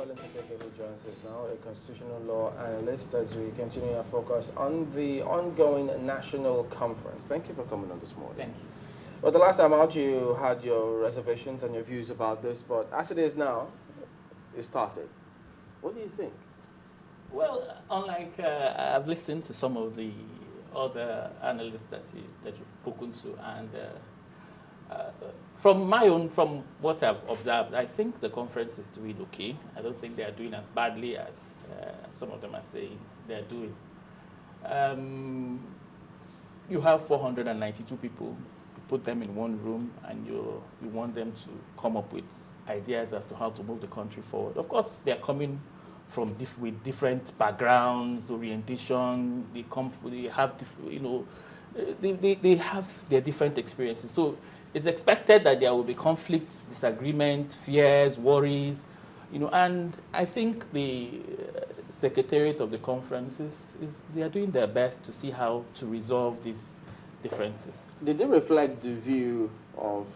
Colin Okeke, who joins us now, a constitutional law analyst, as we continue our focus on the ongoing national conference. Thank you for coming on this morning. Thank you. Well, the last time out, you had your reservations and your views about this, but as it is now, it started. What do you think? Well, unlike I've listened to some of the other analysts that you've spoken to, and from what I've observed, I think the conference is doing okay. I don't think they are doing as badly as some of them are saying they are doing. You have 492 people. You put them in one room, and you want them to come up with ideas as to how to move the country forward. Of course, they are coming from with different backgrounds, orientation. They have they have their different experiences. So it's expected that there will be conflicts, disagreements, fears, worries, and I think the secretariat of the conferences they are doing their best to see how to resolve these differences. Did they reflect the view of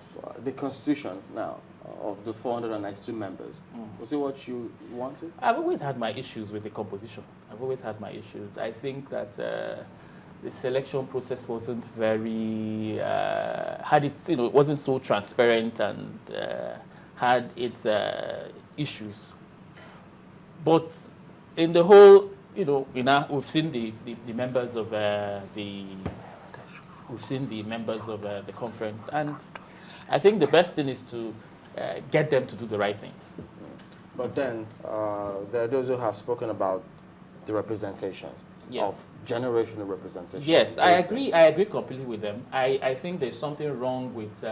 the Constitution now, of the 492 members? Was it what you wanted? I've always had my issues with the composition. I've always had my issues. I think that the selection process wasn't very, it wasn't so transparent and had its issues. But in the whole, we've seen the members of the conference, and I think the best thing is to get them to do the right things. But then there are those who have spoken about the representation. Yes. Of generational representation. Yes, I agree completely with them. I think there's something wrong with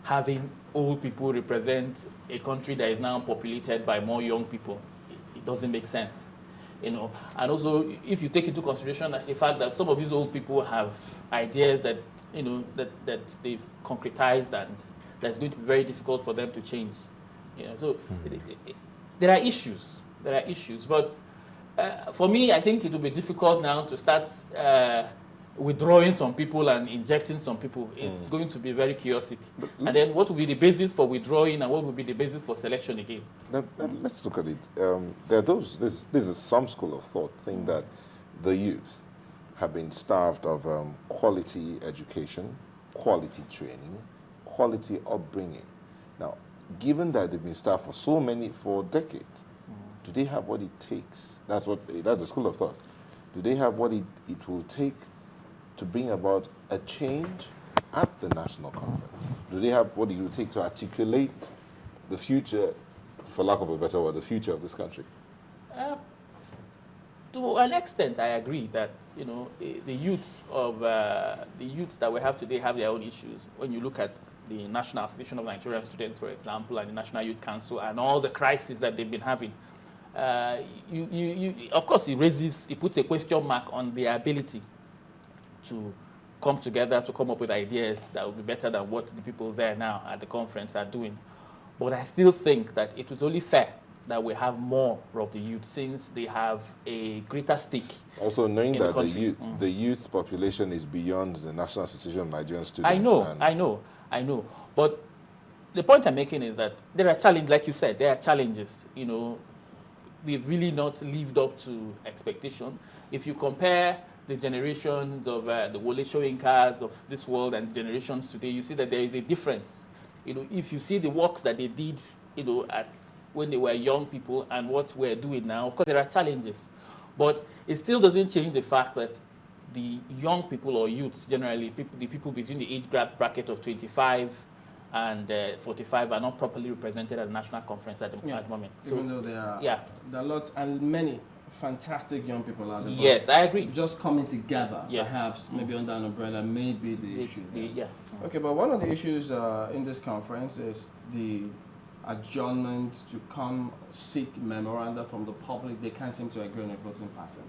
having old people represent a country that is now populated by more young people. It doesn't make sense. And also, if you take into consideration the fact that some of these old people have ideas that that they've concretized, and that's going to be very difficult for them to change. There are issues. But for me, I think it will be difficult now to start withdrawing some people and injecting some people. It's going to be very chaotic. And then what will be the basis for withdrawing, and what will be the basis for selection again? Let's look at it. There are those. This is some school of thought think that the youth have been starved of quality education, quality training, quality upbringing. Now, given that they've been starved for decades, do they have what it takes? That's the school of thought. Do they have what it will take to bring about a change at the national conference? Do they have what it will take to articulate the future, for lack of a better word, the future of this country? To an extent, I agree that the youths that we have today have their own issues. When you look at the National Association of Nigerian Students, for example, and the National Youth Council, and all the crises that they've been having, of course, it puts a question mark on their ability to come together to come up with ideas that will be better than what the people there now at the conference are doing. But I still think that it was only fair that we have more of the youth, since they have a greater stake. Also knowing that the youth population is beyond the National Association of Nigerian Students. I know. But the point I'm making is that there are challenges, like you said, there are challenges. They've really not lived up to expectation. If you compare the generations of the Wole Soyinkas of this world and generations today, you see that there is a difference. If you see the works that they did, when they were young people and what we're doing now, of course there are challenges, but it still doesn't change the fact that the young people or youths generally, the people between the age bracket of 25 and 45 are not properly represented at the national conference at the moment. Even though there are lots and many fantastic young people out there. Yes, I agree. Just coming together, perhaps, maybe under an umbrella, may be the issue. Okay, but one of the issues in this conference is the adjournment to come seek memoranda from the public. They can't seem to agree on a voting pattern.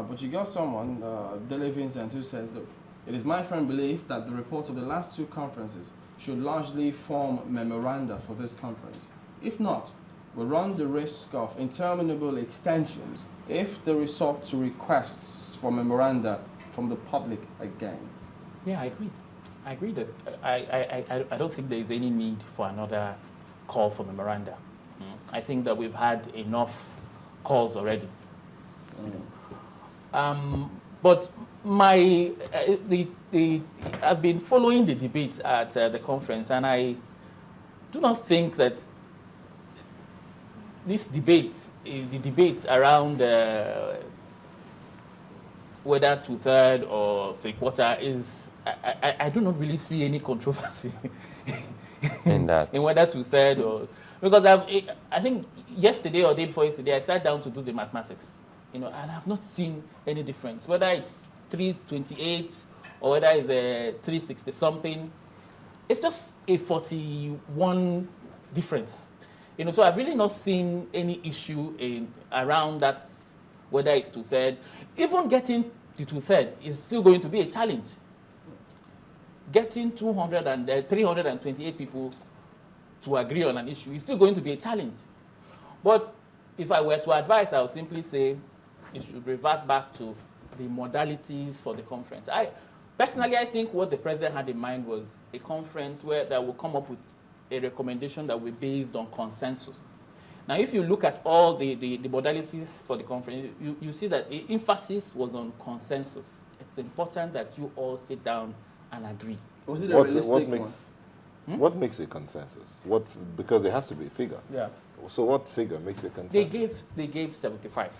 But you got someone, Dele Vincent, who says, look, it is my firm belief that the report of the last two conferences should largely form memoranda for this conference. If not, we run the risk of interminable extensions if they resort to requests for memoranda from the public again. Yeah, I agree. I agree that I don't think there is any need for another call for memoranda. I think that we've had enough calls already. But I've been following the debate at the conference, and I do not think that this debate, the debate around whether 2/3 or 3/4 is, I do not really see any controversy in that. in whether 2/3 or, because I think yesterday or day before yesterday, I sat down to do the mathematics, and I've not seen any difference, whether it's 328 or whether it's 360 something. It's just a 41 difference. So I've really not seen any issue around that, whether it's 2/3. Even getting the 2/3 is still going to be a challenge. Getting 328 people to agree on an issue is still going to be a challenge. But if I were to advise, I would simply say it should revert back to the modalities for the conference. Personally, I think what the president had in mind was a conference that will come up with a recommendation that will be based on consensus. Now, if you look at all the modalities for the conference, you see that the emphasis was on consensus. It's important that you all sit down and agree. Was it a realistic one? What makes a consensus? Because there has to be a figure. Yeah. So what figure makes a consensus? They gave 75.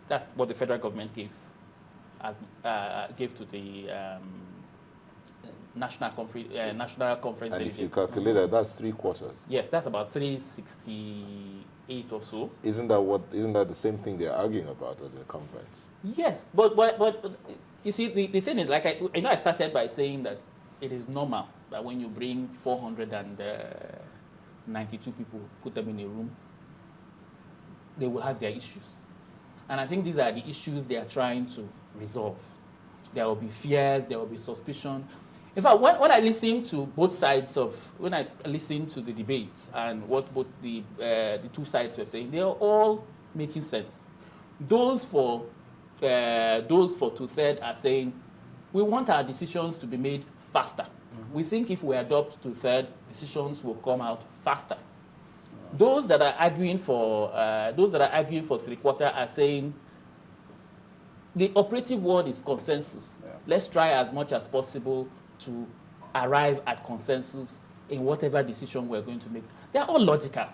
That's what the federal government gave to the national conference. And if you calculate that, that's 3/4. Yes, that's about 368 or so. Isn't that the same thing they're arguing about at the conference? Yes, but you see, the thing is, like I started by saying that it is normal that when you bring 492 people, put them in a room, they will have their issues. And I think these are the issues they are trying to resolve. There will be fears, there will be suspicion. In fact, when I listen to both sides when I listen to the debates and what both the two sides were saying, they are all making sense. Those for 2/3 are saying, we want our decisions to be made faster. We think if we adopt 2/3, decisions will come out faster. Those that are arguing for 3/4 are saying the operative word is consensus. Yeah. Let's try as much as possible to arrive at consensus in whatever decision we're going to make. They're all logical.